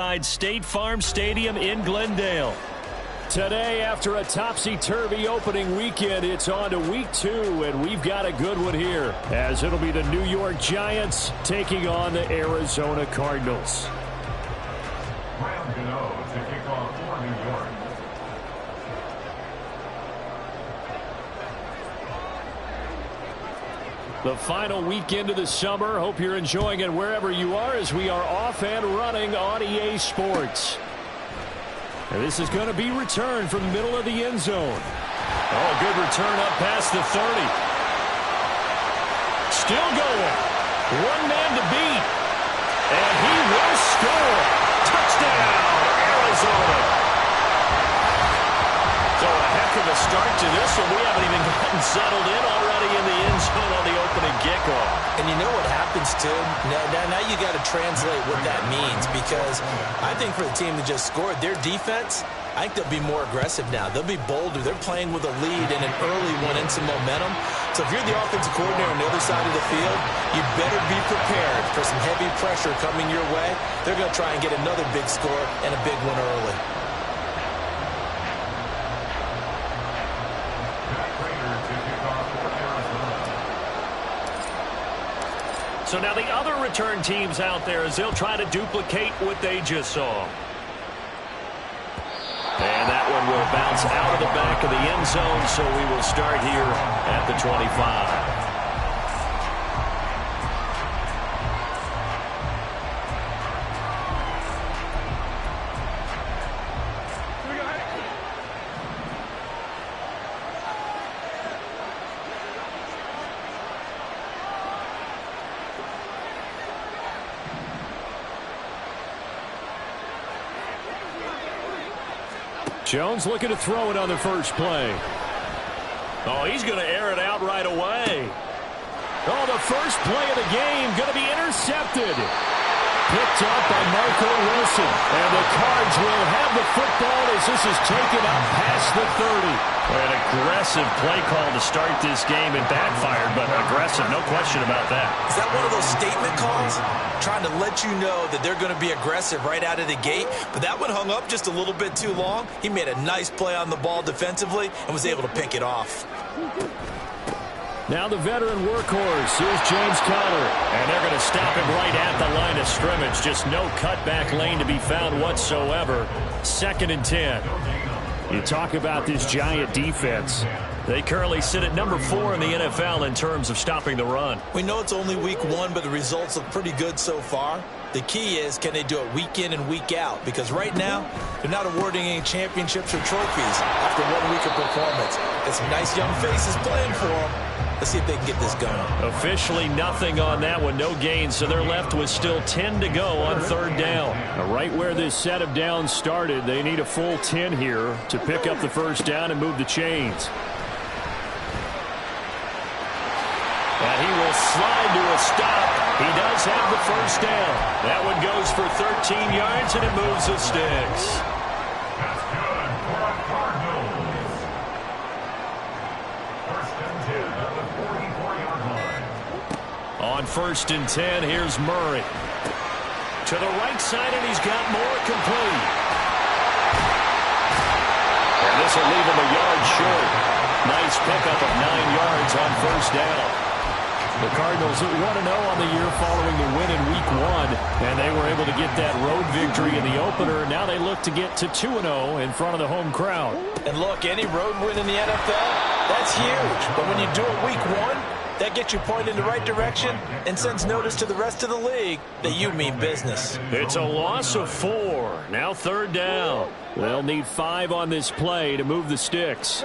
State Farm Stadium in Glendale. Today, after a topsy-turvy opening weekend, it's on to week 2, and we've got a good one here, as it'll be the New York Giants taking on the Arizona Cardinals. Round to go to kick off for New York. The final weekend of the summer. Hope you're enjoying it wherever you are as we are off and running on EA Sports. And this is going to be returned from the middle of the end zone. Oh, good return up past the 30. Still going. One man to beat. And he will score. Touchdown, Arizona. So a heck of a start to this one. We haven't even gotten settled in already in the end zone on the opening kickoff. And you know what happens, too? Now you got to translate what that means, because I think for the team that just scored, their defense, I think they'll be more aggressive now. They'll be bolder. They're playing with a lead and an early one and some momentum. So if you're the offensive coordinator on the other side of the field, you better be prepared for some heavy pressure coming your way. They're going to try and get another big score and a big one early. So now the other return teams out there as they'll try to duplicate what they just saw. And that one will bounce out of the back of the end zone, so we will start here at the 25. Jones looking to throw it on the first play. Oh, he's going to air it out right away. Oh, the first play of the game going to be intercepted. Picked up by Marco Wilson. And the Cards will have the football as this is taken up past the 30. An aggressive play call to start this game. It backfired, but aggressive, no question about that. Is that one of those statement calls? Trying to let you know that they're going to be aggressive right out of the gate. But that one hung up just a little bit too long. He made a nice play on the ball defensively and was able to pick it off. Now the veteran workhorse. Here's James Conner. And they're going to stop him right at the line of scrimmage. Just no cutback lane to be found whatsoever. 2nd and 10. You talk about this Giant defense. They currently sit at number 4 in the NFL in terms of stopping the run. We know it's only week 1, but the results look pretty good so far. The key is, can they do it week in and week out? Because right now, they're not awarding any championships or trophies after 1 week of performance. Got some nice young faces playing for them. Let's see if they can get this going. Officially nothing on that one, no gain, so they're left with still 10 to go on 3rd down. Right where this set of downs started, they need a full 10 here to pick up the first down and move the chains. And he will slide to a stop. He does have the first down. That one goes for 13 yards, and it moves the sticks. That's good for a Cardinals. 1st and 10 at the 44-yard line. On 1st and 10, here's Murray. To the right side, and he's got more complete. And this will leave him a yard short. Nice pickup of 9 yards on 1st down. The Cardinals at 1-0 on the year following the win in Week 1, and they were able to get that road victory in the opener. Now they look to get to 2-0 in front of the home crowd. And look, any road win in the NFL, that's huge. But when you do it Week 1, that gets you pointed in the right direction and sends notice to the rest of the league that you mean business. It's a loss of 4. Now 3rd down. They'll need 5 on this play to move the sticks.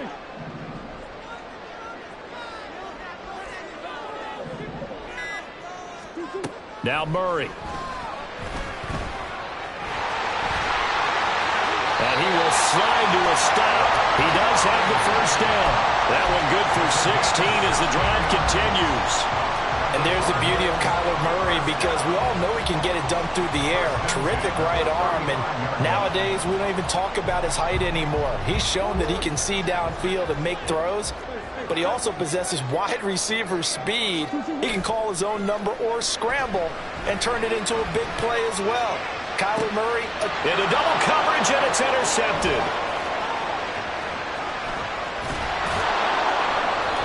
Now Murray. And he will slide to a stop. He does have the first down. That one good for 16 as the drive continues. And there's the beauty of Kyler Murray, because we all know he can get it done through the air. Terrific right arm, and nowadays we don't even talk about his height anymore. He's shown that he can see downfield and make throws. but he also possesses wide receiver speed. He can call his own number or scramble and turn it into a big play as well. Kyler Murray. Into double coverage, and it's intercepted.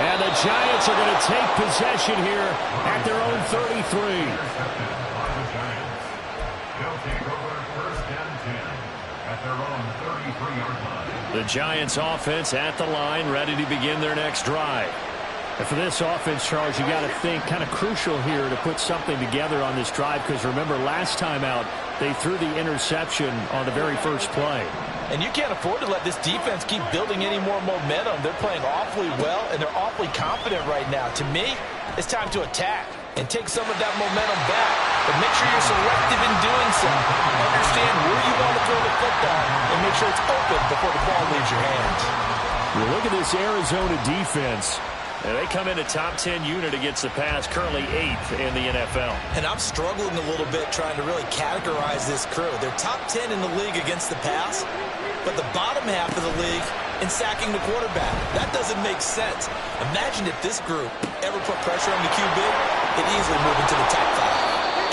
And the Giants are going to take possession here at their own 33. The Giants offense at the line, ready to begin their next drive. And for this offense, Charles, you got to think kind of crucial here to put something together on this drive, because remember, last time out, they threw the interception on the very first play. And you can't afford to let this defense keep building any more momentum. They're playing awfully well, and they're awfully confident right now. To me, it's time to attack and take some of that momentum back. But make sure you're selective in doing so. Understand where you want to throw the football and make sure it's open before the ball leaves your hands. You look at this Arizona defense. And they come in a top 10 unit against the pass, currently 8th in the NFL. And I'm struggling a little bit trying to really categorize this crew. They're top 10 in the league against the pass, but the bottom half of the league in sacking the quarterback. That doesn't make sense. Imagine if this group ever put pressure on the QB, they'd easily move into the top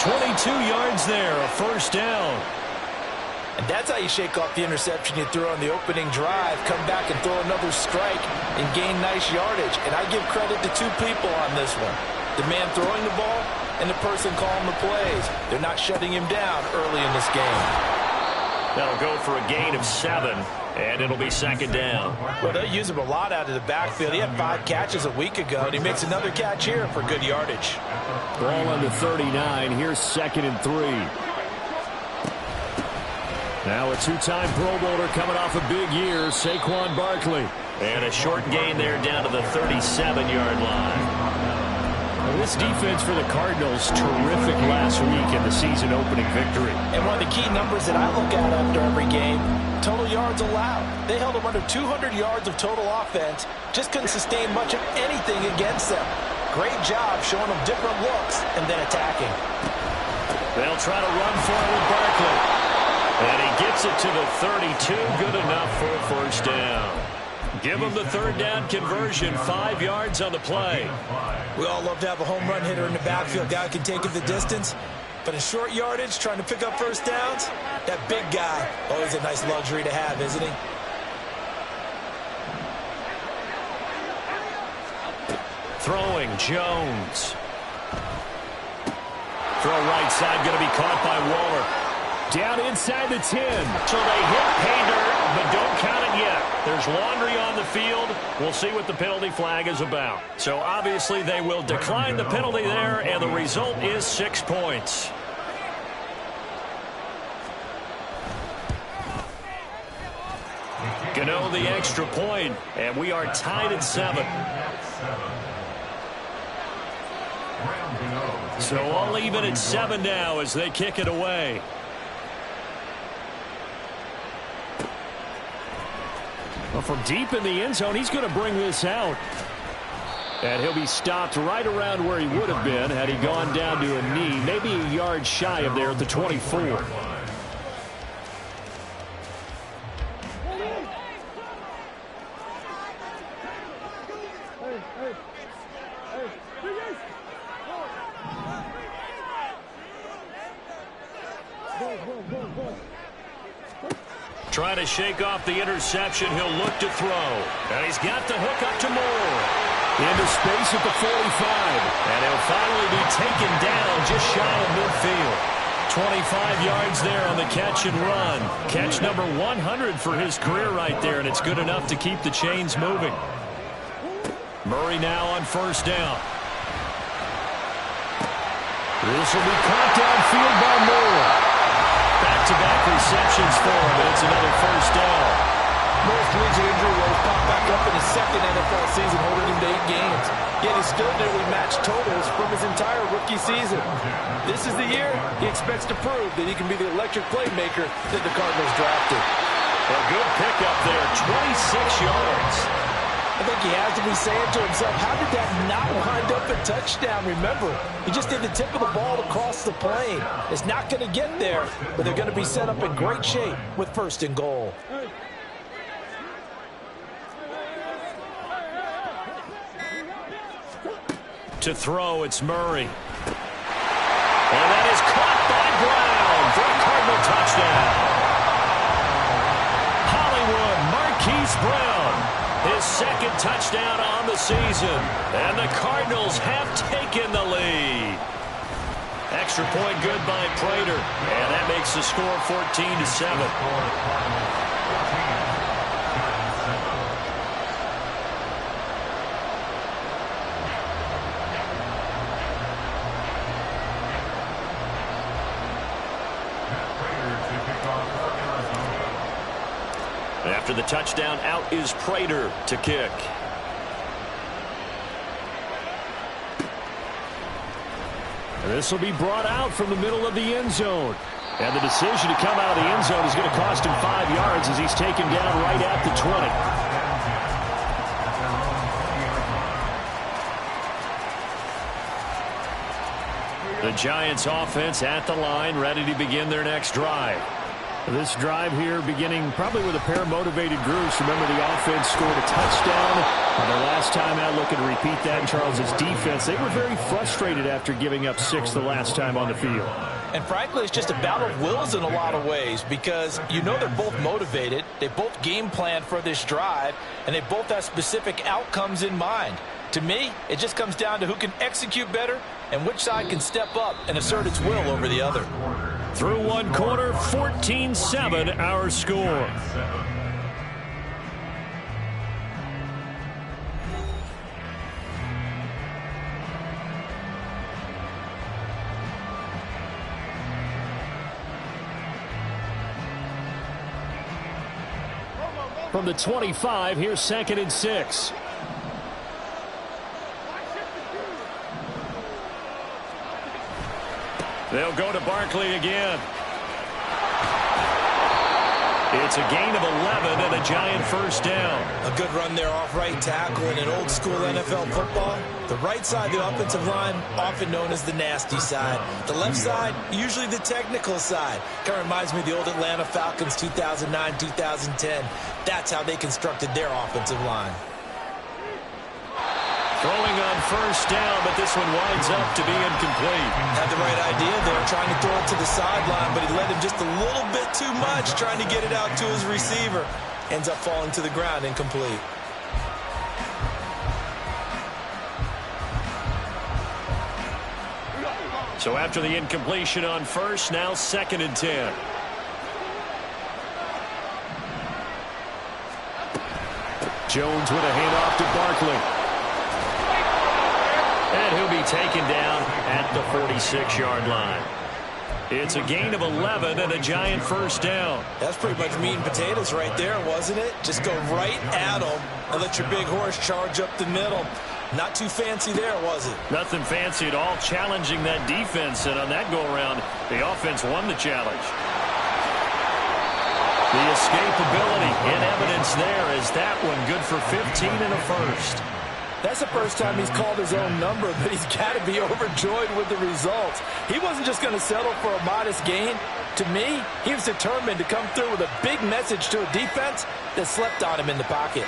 5. 22 yards there, a first down. And that's how you shake off the interception you threw on the opening drive, come back and throw another strike and gain nice yardage. And I give credit to two people on this one. The man throwing the ball and the person calling the plays. They're not shutting him down early in this game. That'll go for a gain of 7, and it'll be second down. Well, they'll use him a lot out of the backfield. He had 5 catches a week ago, and he makes another catch here for good yardage. Ball under 39. Here's 2nd and 3. Now a two-time Pro Bowler coming off a big year, Saquon Barkley. And a short gain there down to the 37-yard line. Well, this defense for the Cardinals, terrific last week in the season-opening victory. And one of the key numbers that I look at after every game, total yards allowed. They held them under 200 yards of total offense, just couldn't sustain much of anything against them. Great job showing them different looks and then attacking. They'll try to run for it with Barkley. And he gets it to the 32, good enough for a first down. Give him the third down conversion, 5 yards on the play. We all love to have a home run hitter in the backfield, guy who can take it the distance. But in short yardage, trying to pick up first downs, that big guy, always a nice luxury to have, isn't he? Throwing, Jones. Throw right side, going to be caught by Waller. Down inside the 10. So they hit pay dirt, but don't count it yet. There's laundry on the field. We'll see what the penalty flag is about. So obviously they will decline the penalty there, and the result is 6 points. Gano the extra point, and we are tied at 7. So all even at 7 now as they kick it away. Well, from deep in the end zone, he's going to bring this out. And he'll be stopped right around where he would have been had he gone down to a knee, maybe a yard shy of there at the 24. Trying to shake off the interception. He'll look to throw. And he's got the hook up to Moore. Into space at the 45. And he'll finally be taken down just shy of midfield. 25 yards there on the catch and run. Catch number 100 for his career right there, and it's good enough to keep the chains moving. Murray now on first down. This will be caught downfield by Moore. Back-to-back receptions for him, and it's another first down. Moore's collegiate injury woes popped back up in his second NFL season, holding him to 8 games. Yet he still nearly matched totals from his entire rookie season. This is the year he expects to prove that he can be the electric playmaker that the Cardinals drafted. A good pickup there, 26 yards. I think he has to be saying to himself, how did that not wind up a touchdown? Remember, he just did the tip of the ball across the plane. It's not going to get there, but they're going to be set up in great shape with first and goal. To throw, it's Murray. And that is caught by Brown for a Cardinal touchdown. Hollywood Marquise Brown, his second touchdown on the season. And the Cardinals have taken the lead. Extra point good by Prater. And that makes the score 14-7. After the touchdown, out is Prater to kick. This will be brought out from the middle of the end zone. And the decision to come out of the end zone is going to cost him 5 yards as he's taken down right at the 20. The Giants offense at the line, ready to begin their next drive. This drive here beginning probably with a pair of motivated groups. Remember, the offense scored a touchdown on their last time out. Looking to repeat that in Charles's defense. They were very frustrated after giving up 6 the last time on the field. And frankly, it's just a battle of wills in a lot of ways because you know they're both motivated. They both game plan for this drive, and they both have specific outcomes in mind. To me, it just comes down to who can execute better and which side can step up and assert its will over the other. Through one quarter, 14-7 our score. From the 25, here's 2nd and 6. They'll go to Barkley again. It's a gain of 11 and a Giant first down. A good run there off right tackle in an old school NFL football. The right side of the offensive line, often known as the nasty side. The left side, usually the technical side. Kind of reminds me of the old Atlanta Falcons 2009-2010. That's how they constructed their offensive line. Throwing on first down, but this one winds up to be incomplete. Had the right idea there, trying to throw it to the sideline, but he led him just a little bit too much, trying to get it out to his receiver. Ends up falling to the ground, incomplete. So after the incompletion on first, now 2nd and 10. Jones with a handoff to Barkley. And he'll be taken down at the 46-yard line. It's a gain of 11 and a Giant first down. That's pretty much meat and potatoes right there, wasn't it? Just go right at him and let your big horse charge up the middle. Not too fancy there, was it? Nothing fancy at all, challenging that defense. And on that go-around, the offense won the challenge. The escapability in evidence there is that one good for 15 and a first. That's the first time he's called his own number, but he's got to be overjoyed with the results. He wasn't just going to settle for a modest gain. To me, he was determined to come through with a big message to a defense that slept on him in the pocket.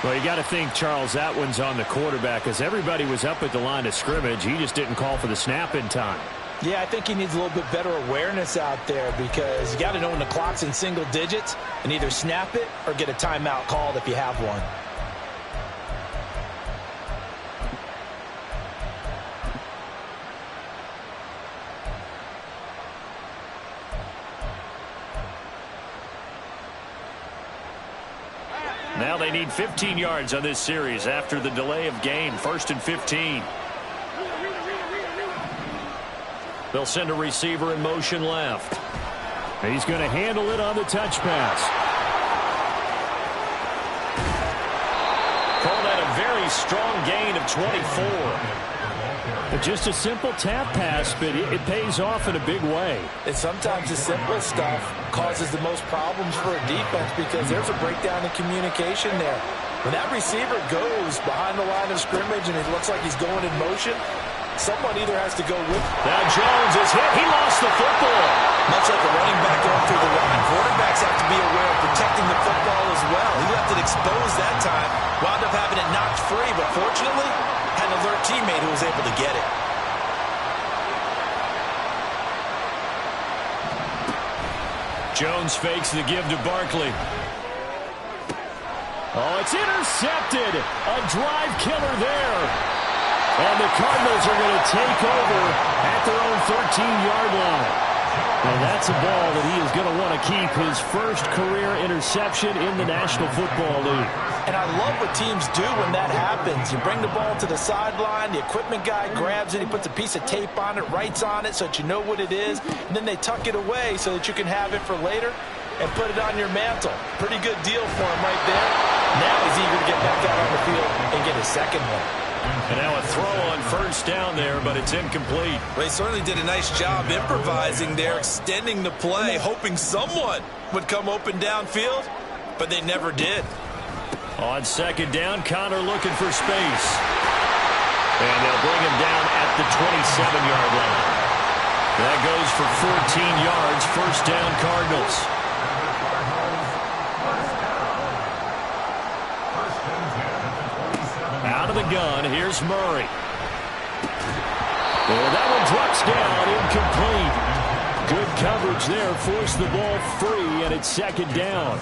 Well, you got to think, Charles, that one's on the quarterback because everybody was up at the line of scrimmage. He just didn't call for the snap in time. Yeah, I think he needs a little bit better awareness out there because you got to know when the clock's in single digits and either snap it or get a timeout called if you have one. Now they need 15 yards on this series after the delay of game. 1st and 15. They'll send a receiver in motion left. He's going to handle it on the touch pass. Call that a very strong gain of 24. Just a simple tap pass, but it pays off in a big way. And sometimes the simple stuff causes the most problems for a defense because there's a breakdown in communication there. When that receiver goes behind the line of scrimmage and it looks like he's going in motion, someone either has to go with. Now Jones is hit. He lost the football. Much like a running back going through the line, quarterbacks have to be aware of protecting the football as well. He left it exposed that time, wound up having it knocked free, but fortunately, had an alert teammate who was able to get it. Jones fakes the give to Barkley. Oh, it's intercepted. A drive killer there. And the Cardinals are going to take over at their own 13-yard line. And that's a ball that he is going to want to keep, his first career interception in the National Football League. And I love what teams do when that happens. You bring the ball to the sideline, the equipment guy grabs it, he puts a piece of tape on it, writes on it so that you know what it is, and then they tuck it away so that you can have it for later and put it on your mantle. Pretty good deal for him right there. Now he's eager to get back out on the field and get his second one. And now a throw on first down there, but it's incomplete. Well, he certainly did a nice job improvising there, extending the play, hoping someone would come open downfield, but they never did. On second down, Connor looking for space. And they'll bring him down at the 27-yard line. That goes for 14 yards, first down Cardinals. Out of the gun, here's Murray. Oh, that one drops down, incomplete. Good coverage there, forced the ball free, and it's second down.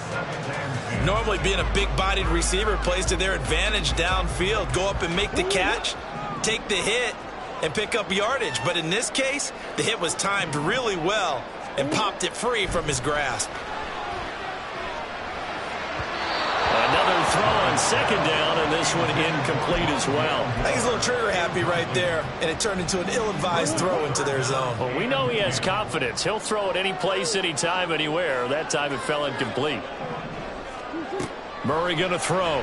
Normally being a big-bodied receiver plays to their advantage downfield. Go up and make the catch, take the hit, and pick up yardage. But in this case, the hit was timed really well and popped it free from his grasp. Another throw on second down, and this one incomplete as well. I think he's a little trigger happy right there, and it turned into an ill-advised throw into their zone. Well, we know he has confidence. He'll throw it any place, anytime, anywhere. That time it fell incomplete. Murray going to throw.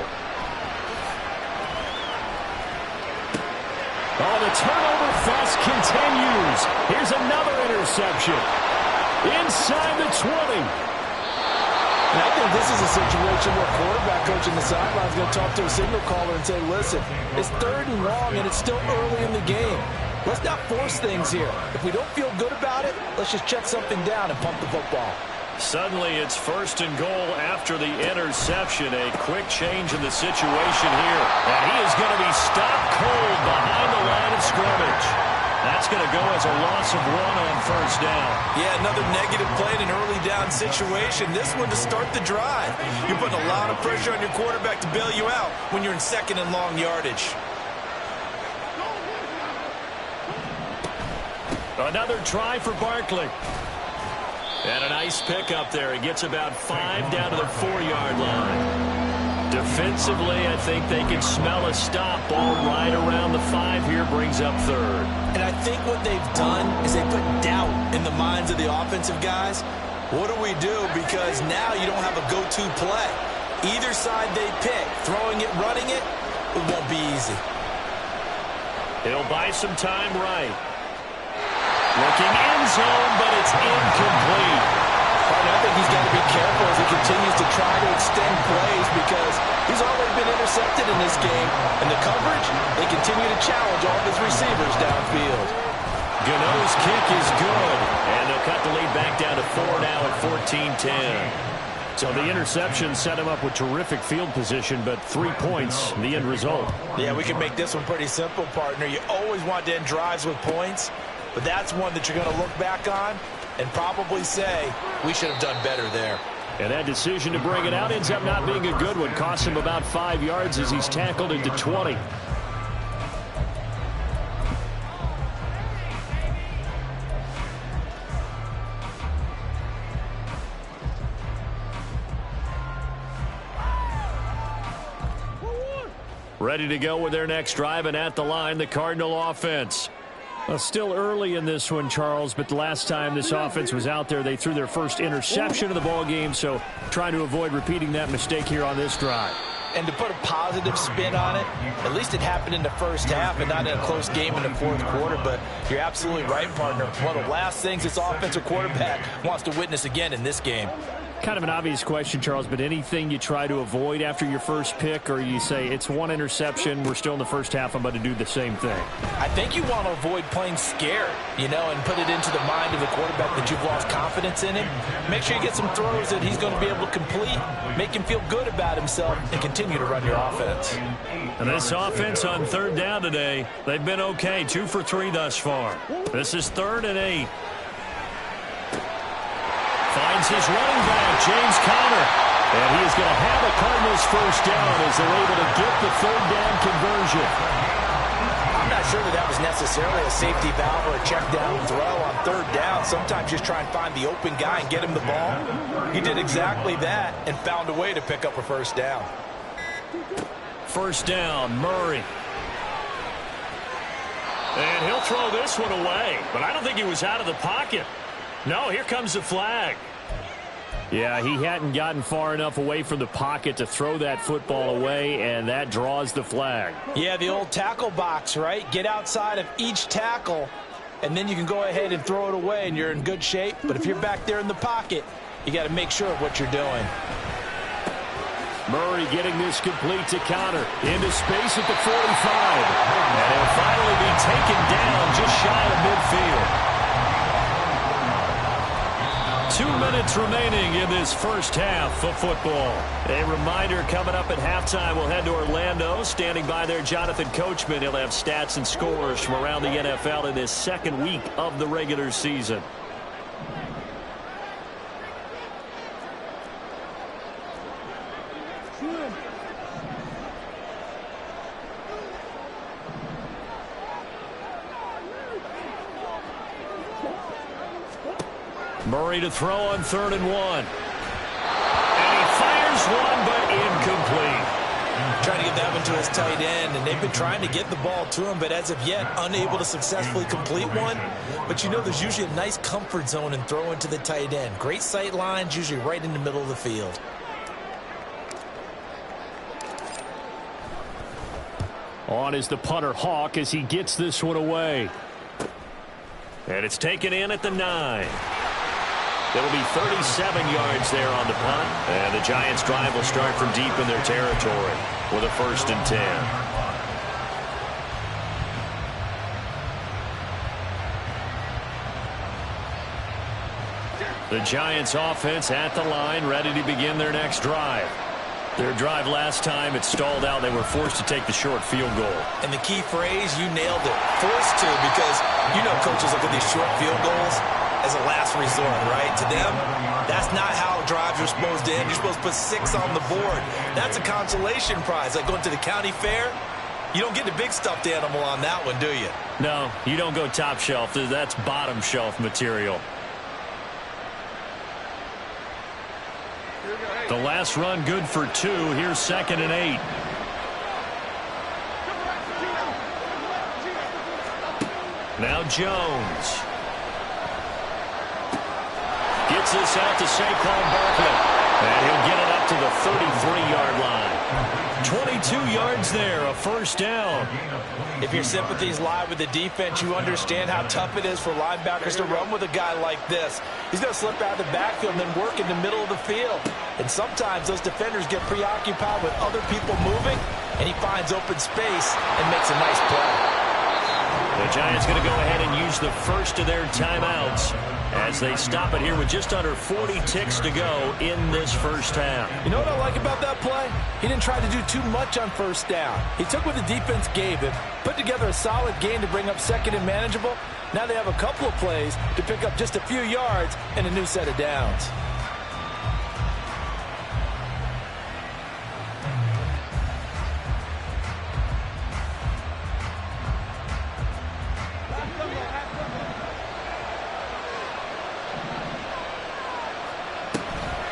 Oh, the turnover fest continues. Here's another interception. Inside the 20. And I think this is a situation where quarterback coach in the sideline is going to talk to a signal caller and say, listen, it's 3rd and long, and it's still early in the game. Let's not force things here. If we don't feel good about it, let's just check something down and pump the football. Suddenly it's 1st and goal after the interception. A quick change in the situation here. And he is going to be stopped cold behind the line of scrimmage. That's going to go as a loss of 1 on first down. Yeah, another negative play in an early down situation. This one to start the drive. You're putting a lot of pressure on your quarterback to bail you out when you're in 2nd and long yardage. Another try for Barkley. And a nice pickup there. He gets about 5 down to the 4-yard line. Defensively, I think they can smell a stop. Ball right around the 5 here, brings up 3rd. And I think what they've done is they put doubt in the minds of the offensive guys. What do we do? Because now you don't have a go-to play. Either side they pick, throwing it, running it, it won't be easy. He'll buy some time right. Looking end zone, but it's incomplete. And I think he's got to be careful as he continues to try to extend plays because he's already been intercepted in this game. And the coverage, they continue to challenge all of his receivers downfield. Gano's kick is good. And they'll cut the lead back down to 4 now at 14-10. So the interception set him up with terrific field position, but 3 points, the end result. Yeah, we can make this one pretty simple, partner. You always want to end drives with points, but that's one that you're going to look back on and probably say, we should have done better there. And that decision to bring it out ends up not being a good one. Costs him about 5 yards as he's tackled into 20. Ready to go with their next drive, and at the line, the Cardinal offense. Well, still early in this one, Charles, but the last time this offense was out there, they threw their first interception of the ball game, so trying to avoid repeating that mistake here on this drive. And to put a positive spin on it, at least it happened in the first half and not in a close game in the 4th quarter, but you're absolutely right, partner. One of the last things this offensive quarterback wants to witness again in this game. Kind of an obvious question, Charles, but anything you try to avoid after your first pick, or you say it's 1 interception, we're still in the first half, I'm about to do the same thing? I think you want to avoid playing scared, and put it into the mind of the quarterback that you've lost confidence in him. Make sure you get some throws that he's going to be able to complete, make him feel good about himself, and continue to run your offense. And this offense on 3rd down today, they've been okay, 2 for 3 thus far. This is 3rd and 8. Finds his running back, James Conner. And he is going to have a Cardinals first down as they're able to get the third down conversion. I'm not sure that was necessarily a safety valve or a check down throw on third down. Sometimes just try and find the open guy and get him the ball. He did exactly that and found a way to pick up a first down. First down, Murray. And he'll throw this one away, but I don't think he was out of the pocket. No, here comes the flag. Yeah, he hadn't gotten far enough away from the pocket to throw that football away, and that draws the flag. Yeah, the old tackle box, right? Get outside of each tackle, and then you can go ahead and throw it away, and you're in good shape. But if you're back there in the pocket, you got to make sure of what you're doing. Murray getting this complete to Conner. Into space at the 45. And he'll finally be taken down just shy of midfield. 2 minutes remaining in this first half of football. A reminder, coming up at halftime, we'll head to Orlando. Standing by there, Jonathan Coachman. He'll have stats and scores from around the NFL in this second week of the regular season. Murray to throw on 3rd and 1. And he fires one, but incomplete. Trying to get that one to his tight end, and they've been trying to get the ball to him, but as of yet, unable to successfully complete one. But you know there's usually a nice comfort zone in throwing to the tight end. Great sight lines, usually right in the middle of the field. On is the punter, Hawk, as he gets this one away. And it's taken in at the 9. It'll be 37 yards there on the punt. And the Giants' drive will start from deep in their territory with a 1st and 10. The Giants' offense at the line, ready to begin their next drive. Their drive last time, it stalled out. They were forced to take the short field goal. And the key phrase, you nailed it. Forced to, because you know coaches look at these short field goals as a last resort, right? To them, that's not how drives are supposed to end. You're supposed to put 6 on the board. That's a consolation prize. Like going to the county fair, you don't get the big stuffed animal on that one, do you? No, you don't go top shelf. That's bottom shelf material. The last run good for 2. Here's 2nd and 8. Now Jones. Gets this out to Saquon Barkley. And he'll get it up to the 33-yard line. 22 yards there, a first down. If your sympathies lie with the defense, you understand how tough it is for linebackers to run with a guy like this. He's going to slip out of the backfield and then work in the middle of the field. And sometimes those defenders get preoccupied with other people moving, and he finds open space and makes a nice play. The Giants going to go ahead and use the first of their timeouts as they stop it here with just under 40 ticks to go in this first half. You know what I like about that play? He didn't try to do too much on first down. He took what the defense gave him, put together a solid game to bring up 2nd and manageable. Now they have a couple of plays to pick up just a few yards and a new set of downs.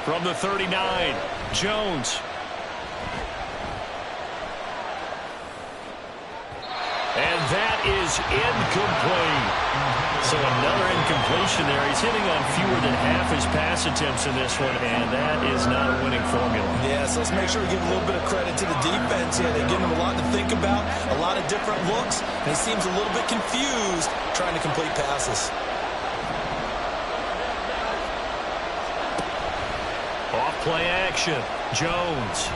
From the 39, Jones. And that is incomplete. So another incompletion there. He's hitting on fewer than half his pass attempts in this one, and that is not a winning formula. Yeah, so let's make sure we give a little bit of credit to the defense here. They give him a lot to think about, a lot of different looks, and he seems a little bit confused trying to complete passes. Play action. Jones.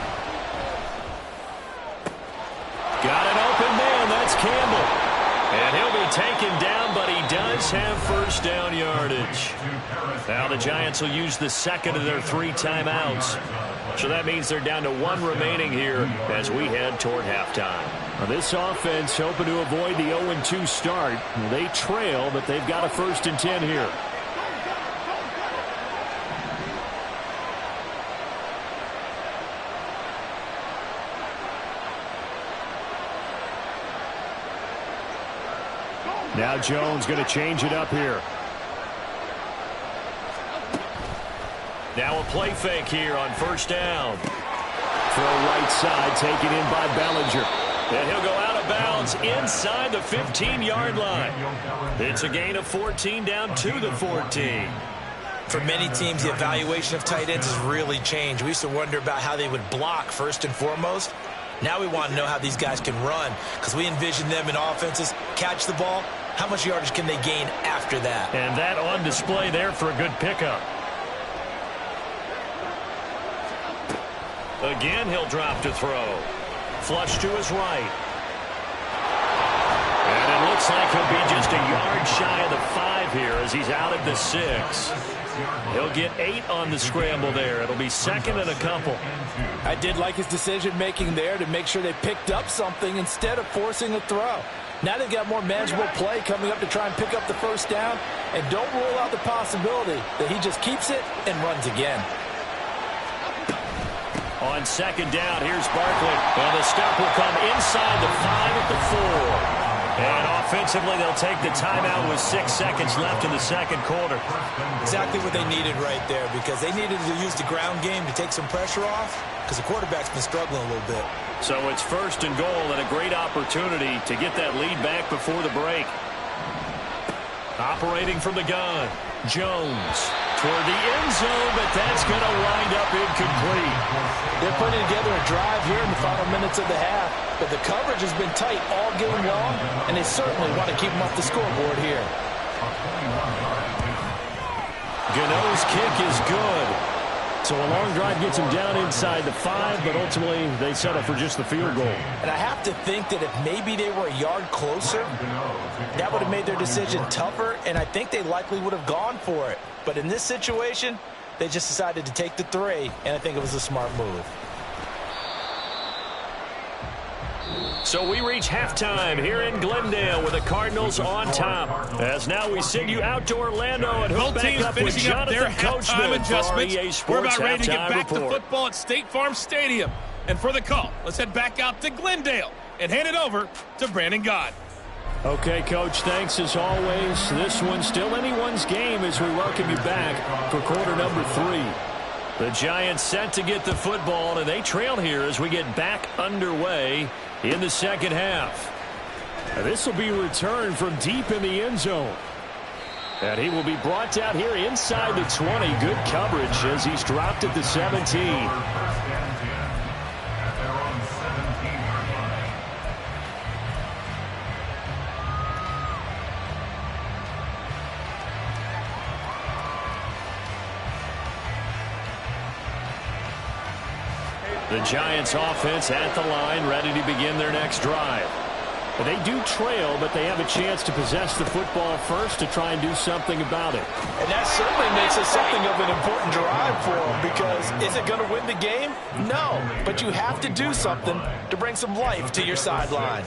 Got an open man. That's Campbell. And he'll be taken down, but he does have first down yardage. Now the Giants will use the 2nd of their 3 timeouts. So that means they're down to 1 remaining here as we head toward halftime. Now this offense hoping to avoid the 0-2 start. They trail, but they've got a 1st and 10 here. Now Jones going to change it up here. Now a play fake here on first down. Throw right side, taken in by Bellinger. And he'll go out of bounds inside the 15-yard line. It's a gain of 14 down to the 14. For many teams, the evaluation of tight ends has really changed. We used to wonder about how they would block first and foremost. Now we want to know how these guys can run, because we envision them in offenses catch the ball. How much yardage can they gain after that? And that on display there for a good pickup. Again, he'll drop to throw. Flush to his right. And it looks like he'll be just a yard shy of the 5 here as he's out at the 6. He'll get 8 on the scramble there. It'll be second and a couple. I did like his decision-making there to make sure they picked up something instead of forcing a throw. Now they've got more manageable play coming up to try and pick up the first down. And don't rule out the possibility that he just keeps it and runs again. On second down, here's Barkley. And the stop will come inside the 5 at the 4. And offensively, they'll take the timeout with 6 seconds left in the second quarter. Exactly what they needed right there, because they needed to use the ground game to take some pressure off, because the quarterback's been struggling a little bit. So it's first and goal and a great opportunity to get that lead back before the break. Operating from the gun, Jones toward the end zone, but that's going to wind up incomplete. They're putting together a drive here in the final minutes of the half, but the coverage has been tight all game long, and they certainly want to keep them off the scoreboard here. Gano's kick is good. So a long drive gets him down inside the 5, but ultimately they settle for just the field goal. And I have to think that if maybe they were a yard closer, that would have made their decision tougher, and I think they likely would have gone for it. But in this situation, they just decided to take the 3, and I think it was a smart move. So we reach halftime here in Glendale with the Cardinals on top. As now we send you out to Orlando and hook back up with Jonathan Coachman adjustments. for EA Sports. We're about ready to get back report. to football at State Farm Stadium. And for the call, let's head back out to Glendale and hand it over to Brandon Gott. Okay, Coach, thanks as always. This one's still anyone's game as we welcome you back for quarter number 3. The Giants set to get the football, and they trail here as we get back underway in the second half. This will be returned from deep in the end zone. And he will be brought down here inside the 20. Good coverage as he's dropped at the 17. The Giants offense at the line, ready to begin their next drive. They do trail, but they have a chance to possess the football first to try and do something about it. And that certainly makes it something of an important drive for them, because is it going to win the game? No, but you have to do something to bring some life to your sideline.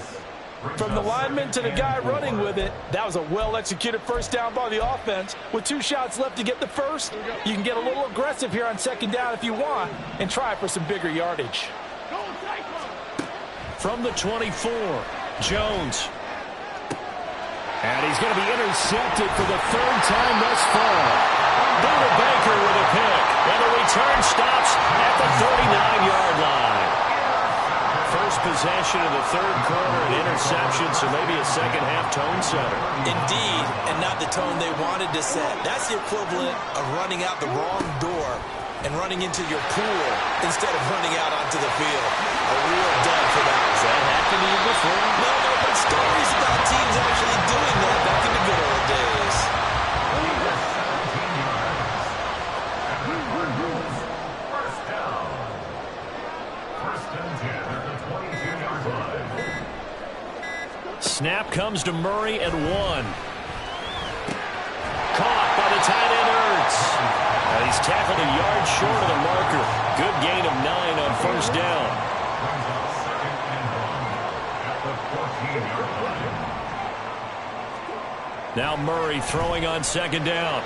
From the lineman to the guy running with it, that was a well-executed first down by the offense. With 2 shots left to get the first, you can get a little aggressive here on second down if you want and try for some bigger yardage. From the 24, Jones. And he's going to be intercepted for the 3rd time thus far. Buda Baker with a pick, and the return stops at the 39-yard line. First possession of the 3rd quarter, an interception, so maybe a second-half tone setter. Indeed, and not the tone they wanted to set. That's the equivalent of running out the wrong door and running into your pool instead of running out onto the field. A real dud for that. Has that happened to you before? No, but stories about teams actually doing that back in the good old days. Snap comes to Murray at 1. Caught by the tight end, Ertz. He's tackled a yard short of the marker. Good gain of 9 on first down. Now Murray throwing on second down.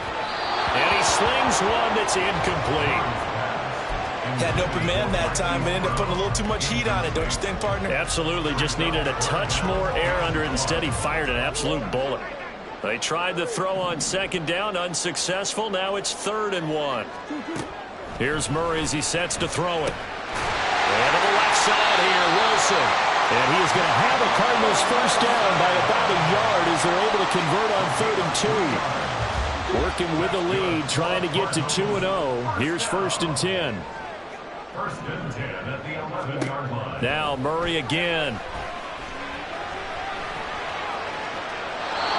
And he slings one that's incomplete. Had an open man that time, but ended up putting a little too much heat on it, don't you think, partner? Absolutely. Just needed a touch more air under it. Instead, he fired an absolute bullet. They tried the throw on second down, unsuccessful. Now it's 3rd and 1. Here's Murray as he sets to throw it. And to the left side here, Wilson. And he is going to have a Cardinals first down by about a yard as they're able to convert on 3rd and 2. Working with the lead, trying to get to 2-0. Here's 1st and 10. 1st and 10 at the 11-yard line. Now Murray again.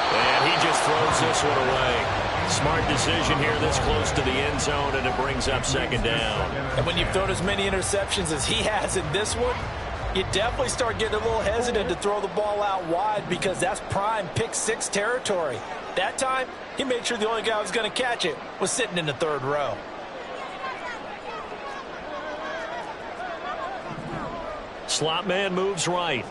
And he just throws this one away. Smart decision here this close to the end zone, and it brings up 2nd down. And when you've thrown as many interceptions as he has in this one, you definitely start getting a little hesitant to throw the ball out wide because that's prime pick 6 territory. That time, he made sure the only guy who was going to catch it was sitting in the 3rd row. Slot man moves right.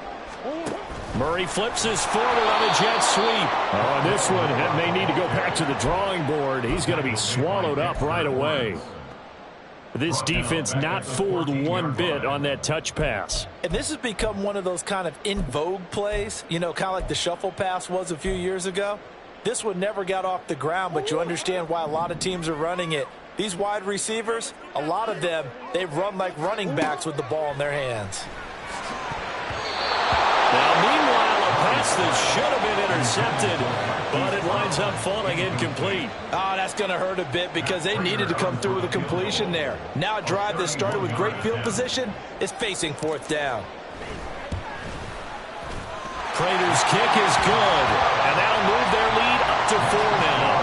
Murray flips his forward on a jet sweep. Oh, this one may need to go back to the drawing board. He's going to be swallowed up right away. This defense not fooled one bit on that touch pass. And this has become one of those kind of in vogue plays, you know, kind of like the shuffle pass was a few years ago. This one never got off the ground, but you understand why a lot of teams are running it. These wide receivers, a lot of them, they run like running backs with the ball in their hands. Now, meanwhile, a pass that should have been intercepted, but it winds up falling incomplete. Oh, that's going to hurt a bit because they needed to come through with a completion there. Now a drive that started with great field position is facing 4th down. Prater's kick is good, and that'll move their lead up to 4 now.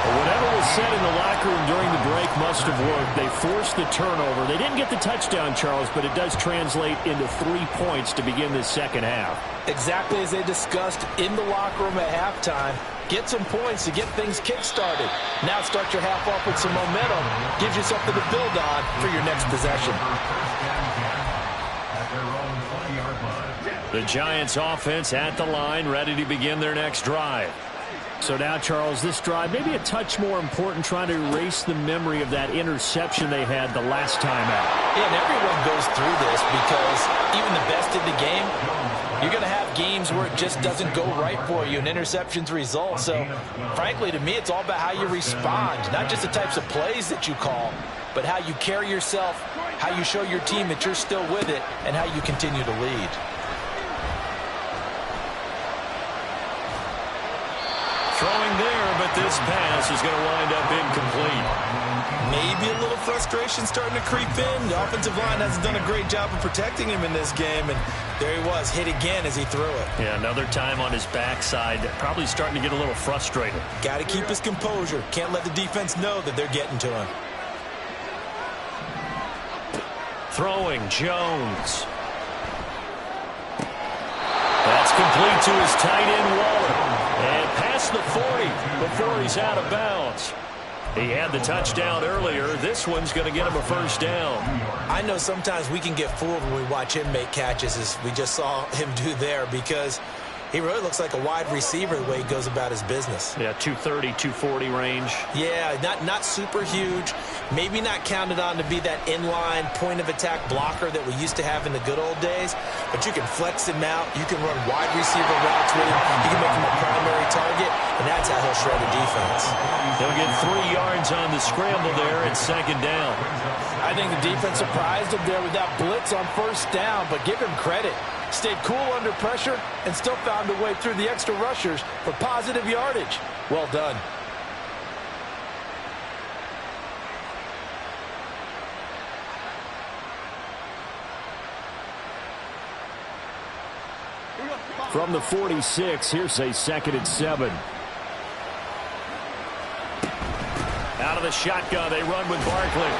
Whatever was said in the locker room during the break must have worked. They forced the turnover. They didn't get the touchdown, Charles, but it does translate into 3 points to begin this 2nd half. Exactly as they discussed in the locker room at halftime. Get some points to get things kick-started. Now start your half off with some momentum. Gives you something to build on for your next possession. The Giants offense at the line, ready to begin their next drive. So now, Charles, this drive maybe a touch more important, trying to erase the memory of that interception they had the last time out. Yeah, and everyone goes through this because even the best in the game, you're going to have games where it just doesn't go right for you and interceptions result. So, frankly, to me, it's all about how you respond, not just the types of plays that you call, but how you carry yourself, how you show your team that you're still with it, and how you continue to lead. Throwing there, but this pass is going to wind up incomplete. Maybe a little frustration starting to creep in. The offensive line hasn't done a great job of protecting him in this game, and there he was, hit again as he threw it. Yeah, another time on his backside, probably starting to get a little frustrated. Got to keep his composure. Can't let the defense know that they're getting to him. Throwing, Jones. That's complete to his tight end, Waller. And past the 40 before he's out of bounds. He had the touchdown earlier. This one's going to get him a first down. I know sometimes we can get fooled when we watch him make catches, as we just saw him do there, because he really looks like a wide receiver the way he goes about his business. Yeah, 230, 240 range. Yeah, not super huge. Maybe not counted on to be that inline point-of-attack blocker that we used to have in the good old days, but you can flex him out. You can run wide receiver routes with him. You can make him a primary target, and that's how he'll shred a defense. He'll get 3 yards on the scramble there at 2nd down. I think the defense surprised him there with that blitz on 1st down, but give him credit. Stayed cool under pressure and still found a way through the extra rushers for positive yardage. Well done. From the 46, here's a 2nd and 7. Out of the shotgun, they run with Barkley.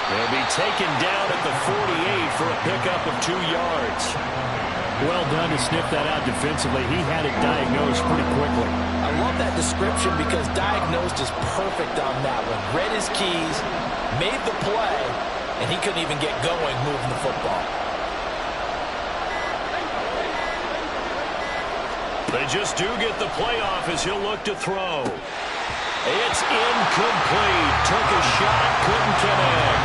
They'll be taken down at the 48 for a pickup of 2 yards. Well done to sniff that out defensively. He had it diagnosed pretty quickly. I love that description because diagnosed is perfect on that one. Read his keys, made the play, and he couldn't even get going moving the football. They just do get the playoff as he'll look to throw. It's incomplete. Took a shot, couldn't connect.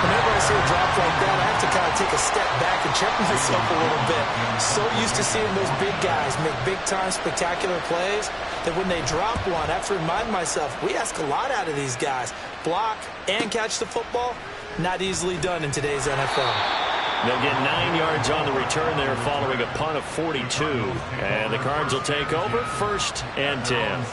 Whenever see a drop like that, I have to kind of take a step back and check myself a little bit. So used to seeing those big guys make big-time spectacular plays that when they drop one, I have to remind myself, we ask a lot out of these guys. Block and catch the football, not easily done in today's NFL. They'll get 9 yards on the return there following a punt of 42. And the Cards will take over 1st and 10.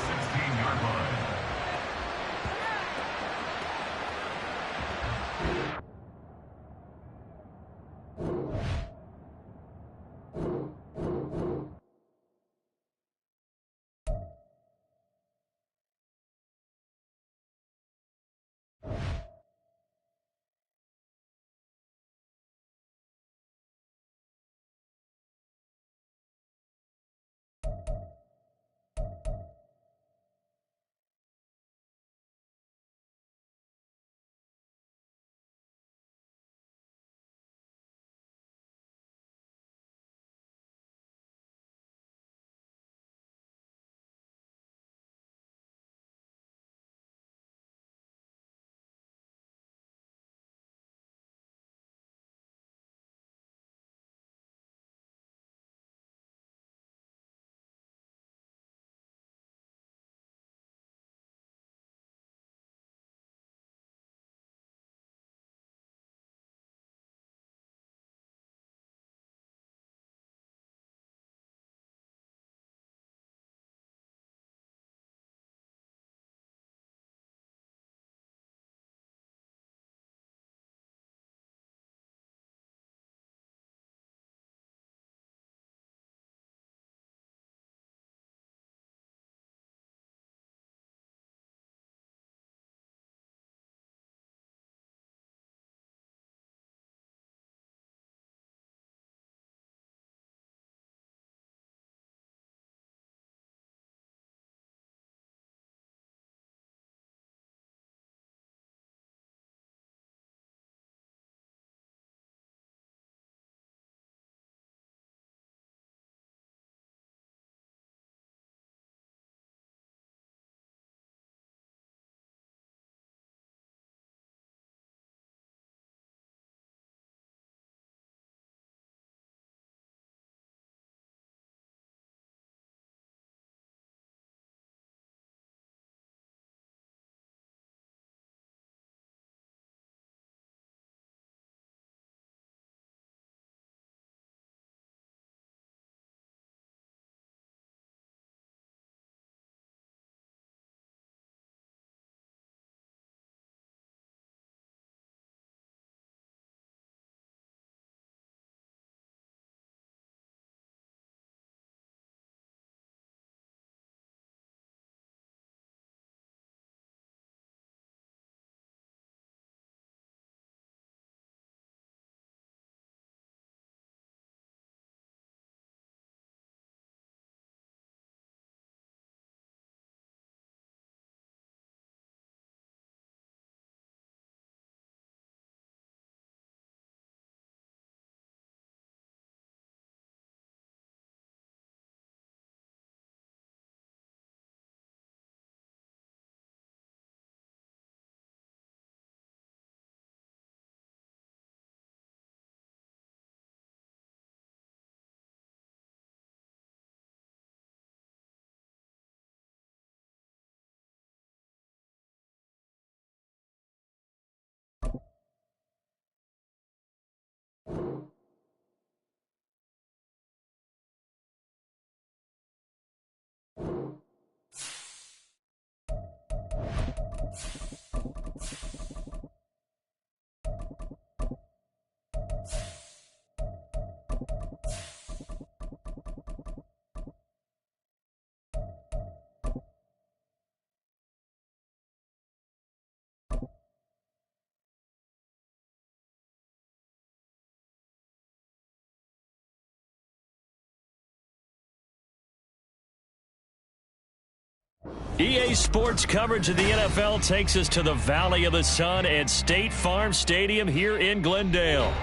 EA Sports coverage of the NFL takes us to the Valley of the Sun at State Farm Stadium here in Glendale.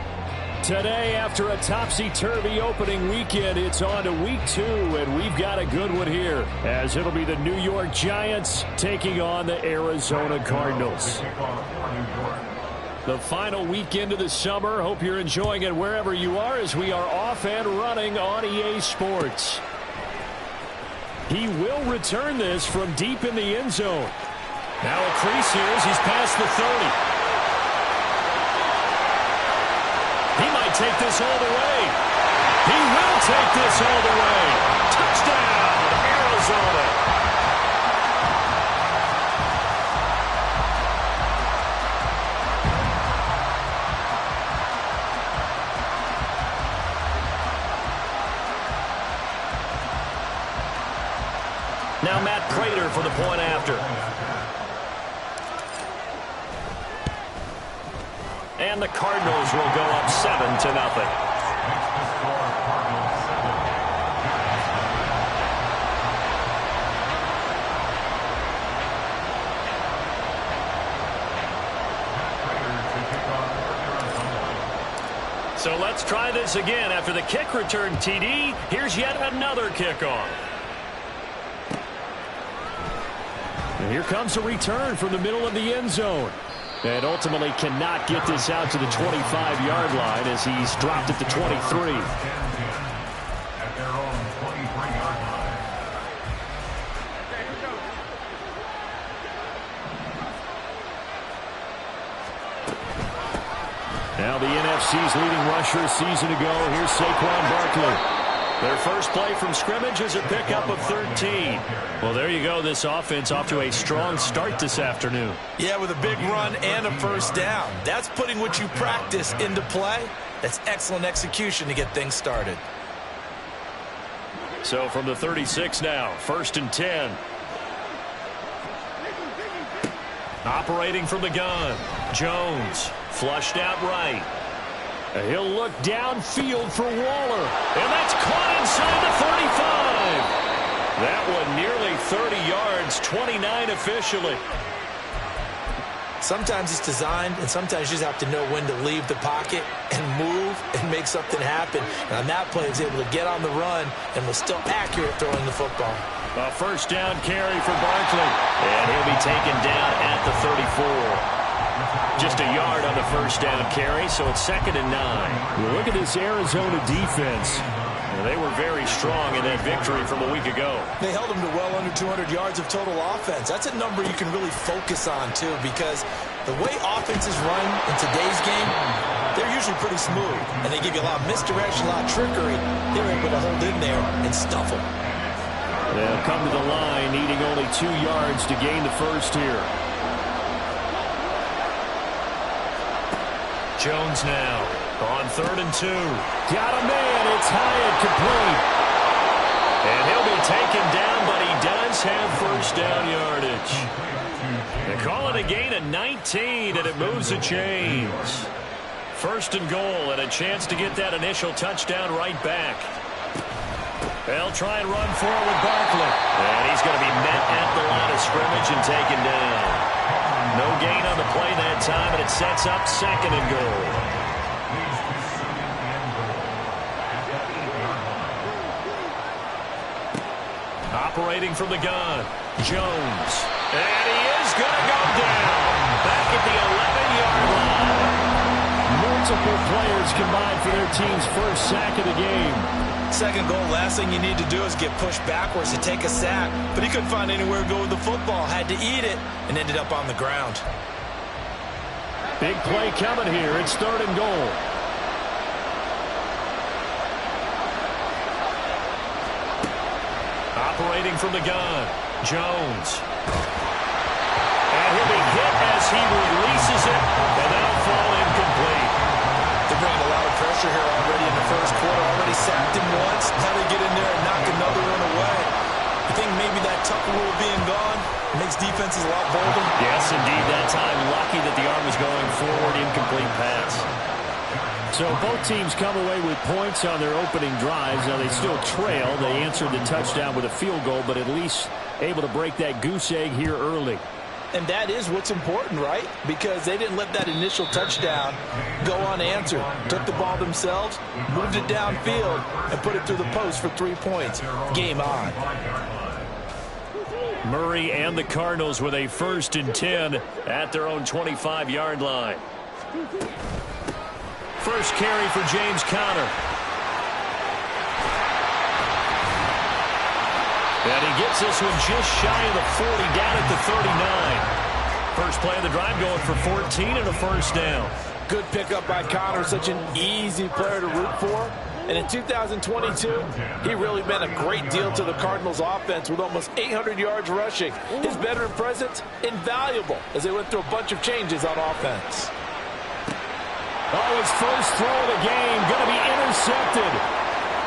Today, after a topsy-turvy opening weekend, it's on to week 2, and we've got a good one here, as it'll be the New York Giants taking on the Arizona Cardinals. The final weekend of the summer. Hope you're enjoying it wherever you are as we are off and running on EA Sports. He will return this from deep in the end zone. Now a crease here as he's past the 30. He might take this all the way. He will take this all the way. Touchdown, Arizona. Now Matt Prater for the point after. And the Cardinals will go up 7-0. So let's try this again. After the kick return TD, here's yet another kickoff. And here comes a return from the middle of the end zone. And ultimately cannot get this out to the 25-yard line as he's dropped at the 23. At their own 23-yard line. Now the NFC's leading rusher a season ago. Here's Saquon Barkley. Their first play from scrimmage is a pickup of 13. Well, there you go. This offense off to a strong start this afternoon. Yeah, with a big run and a first down. That's putting what you practice into play. That's excellent execution to get things started. So from the 36 now, 1st and 10. Operating from the gun, Jones flushed out right. He'll look downfield for Waller. And that's caught inside the 35. That one nearly 30 yards, 29 officially. Sometimes it's designed, and sometimes you just have to know when to leave the pocket and move and make something happen. And on that play, he was able to get on the run and was still accurate throwing the football. A first down carry for Barkley. And he'll be taken down at the 34. Just a yard on the first down carry, so it's 2nd and 9. Well, look at this Arizona defense. Well, they were very strong in that victory from a week ago. They held them to well under 200 yards of total offense. That's a number you can really focus on, too, because the way offenses run in today's game, they're usually pretty smooth, and they give you a lot of misdirection, a lot of trickery. They're able to hold in there and stuff them. They'll come to the line, needing only 2 yards to gain the first here. Jones now on 3rd and 2. Got a man. It's high and complete. And he'll be taken down, but he does have first down yardage. They call it a gain of 19, and it moves the chains. 1st and goal, and a chance to get that initial touchdown right back. They'll try and run forward with Barkley. And he's going to be met at the line of scrimmage and taken down. No gain on the play that time, and it sets up 2nd and goal. Operating from the gun, Jones. And he is going to go down. Back at the 11-yard line. Multiple players combined for their team's first sack of the game. 2nd goal, last thing you need to do is get pushed backwards to take a sack. But he couldn't find anywhere to go with the football. Had to eat it and ended up on the ground. Big play coming here. It's 3rd and goal. Operating from the gun, Jones. And he'll be hit as he releases it, and that'll fall incomplete. They're bringing a lot of pressure here already in the first quarter. Already sacked him once. Now they get in there and knock another one away. I think maybe that Tucker rule being gone makes defenses a lot bolder. Yes, indeed. That time, lucky that the arm was going forward. Incomplete pass. So both teams come away with points on their opening drives. Now they still trail. They answered the touchdown with a field goal, but at least able to break that goose egg here early. And that is what's important, right? Because they didn't let that initial touchdown go unanswered. Took the ball themselves, moved it downfield, and put it through the post for 3 points. Game on. Murray and the Cardinals with a 1st and 10 at their own 25-yard line. First carry for James Conner. And he gets this one just shy of the 40, down at the 39. First play of the drive going for 14 and a first down. Good pickup by Conner, such an easy player to root for. And in 2022, he really meant a great deal to the Cardinals offense with almost 800 yards rushing. His veteran presence, invaluable as they went through a bunch of changes on offense. Oh, his first throw of the game going to be intercepted.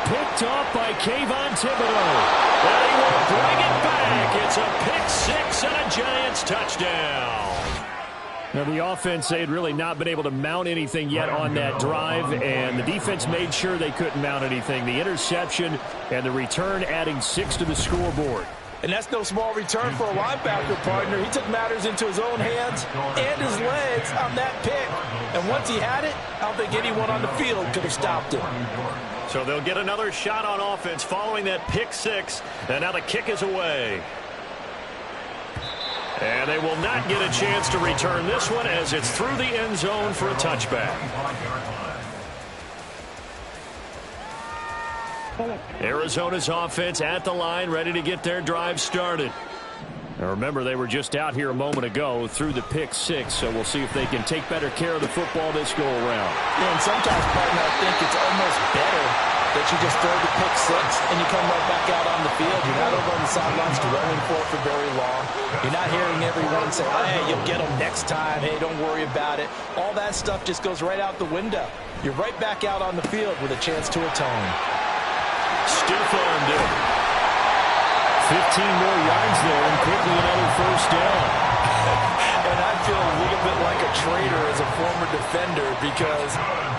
Picked off by Kayvon Thibodeau. And he will bring it back. It's a pick six and a Giants touchdown. Now, the offense, they had really not been able to mount anything yet on that drive, and the defense made sure they couldn't mount anything. The interception and the return adding 6 to the scoreboard. And that's no small return for a linebacker partner. He took matters into his own hands and his legs on that pick. And once he had it, I don't think anyone on the field could have stopped him. So they'll get another shot on offense following that pick six, and now the kick is away. And they will not get a chance to return this one as it's through the end zone for a touchback. Arizona's offense at the line, ready to get their drive started. Now remember, they were just out here a moment ago through the pick six, so we'll see if they can take better care of the football this go around. Yeah, and sometimes, partner, I think it's almost better that you just throw the pick six and you come right back out on the field. You're not over on the sidelines dwelling for very long. You're not hearing everyone say, hey, you'll get them next time. Hey, don't worry about it. All that stuff just goes right out the window. You're right back out on the field with a chance to atone. Stiff armed it. 15 more yards there and quickly another first down. And I feel a little bit like a traitor as a former defender because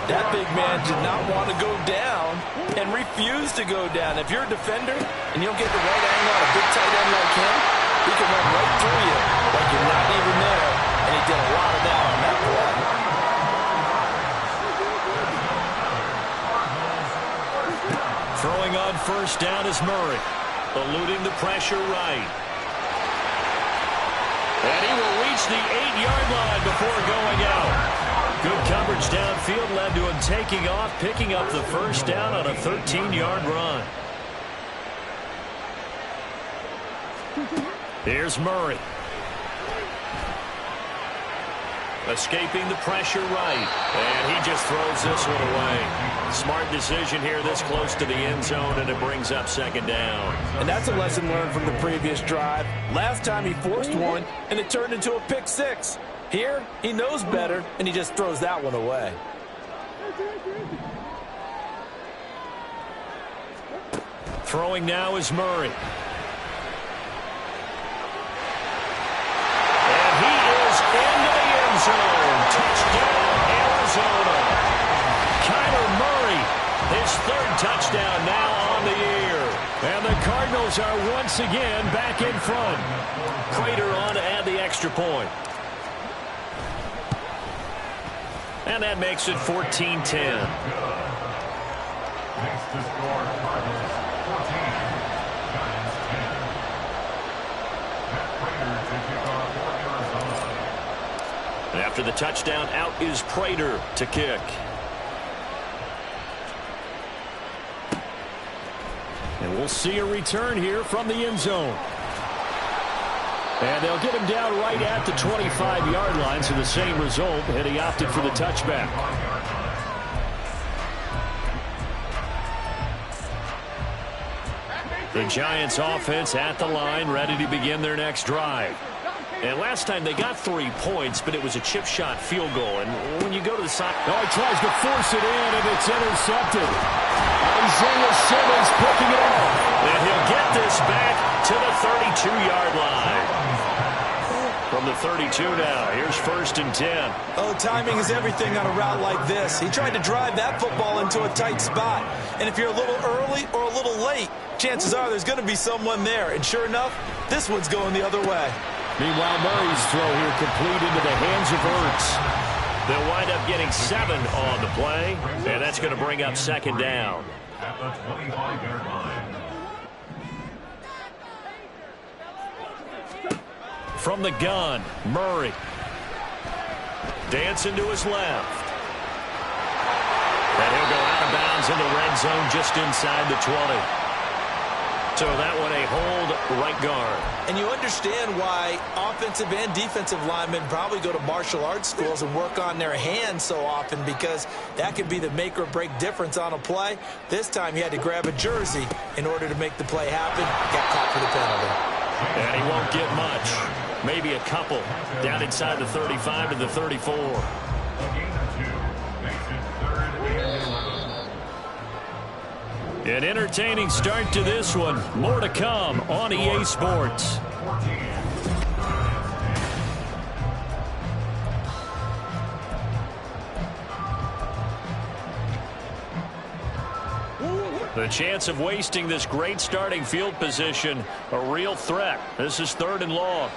that big man did not want to go down and refused to go down. If you're a defender and you don't get the right angle on a big tight end like him, he can run right through you like you're not even there. And he did a lot of that on that play. Throwing on first down is Murray, eluding the pressure right. And he will reach the 8-yard line before going out. Good coverage downfield led to him taking off, picking up the first down on a 13-yard run. Here's Murray. Escaping the pressure right. And he just throws this one away. Smart decision here this close to the end zone, and it brings up second down. And that's a lesson learned from the previous drive. Last time he forced one, and it turned into a pick six. Here, he knows better, and he just throws that one away. Throwing now is Murray. And he is into the end zone. Touchdown, Arizona. Kyler Murray, his third touchdown now on the year. And the Cardinals are once again back in front. Prater on to add the extra point. And that makes it 14-10. Next to score, Cardinals 14, Giants 10. Matt Prater to kick off for Arizona. And after the touchdown, out is Prater to kick. And we'll see a return here from the end zone. And they'll get him down right at the 25-yard line, so the same result, and he opted for the touchback. The Giants offense at the line, ready to begin their next drive. And last time they got 3 points, but it was a chip shot field goal. And when you go to the side, oh, he tries to force it in, and it's intercepted. Isaiah Simmons picking it up. And he'll get this back to the 32-yard line. From the 32 now, here's 1st and 10. Oh, timing is everything on a route like this. He tried to drive that football into a tight spot. And if you're a little early or a little late, chances are there's going to be someone there. And sure enough, this one's going the other way. Meanwhile, Murray's throw here complete into the hands of Ertz. They'll wind up getting 7 on the play, and that's going to bring up second down. At the 25-yard line. From the gun, Murray. Dancing to his left. And he'll go out of bounds in the red zone just inside the 20. So that one a hold right guard. And you understand why offensive and defensive linemen probably go to martial arts schools and work on their hands so often, because that could be the make or break difference on a play. This time he had to grab a jersey in order to make the play happen. Got caught for the penalty. And he won't get much. Maybe a couple. Down inside the 35 to the 34. An entertaining start to this one. More to come on EA Sports. The chance of wasting this great starting field position, a real threat. This is 3rd and long.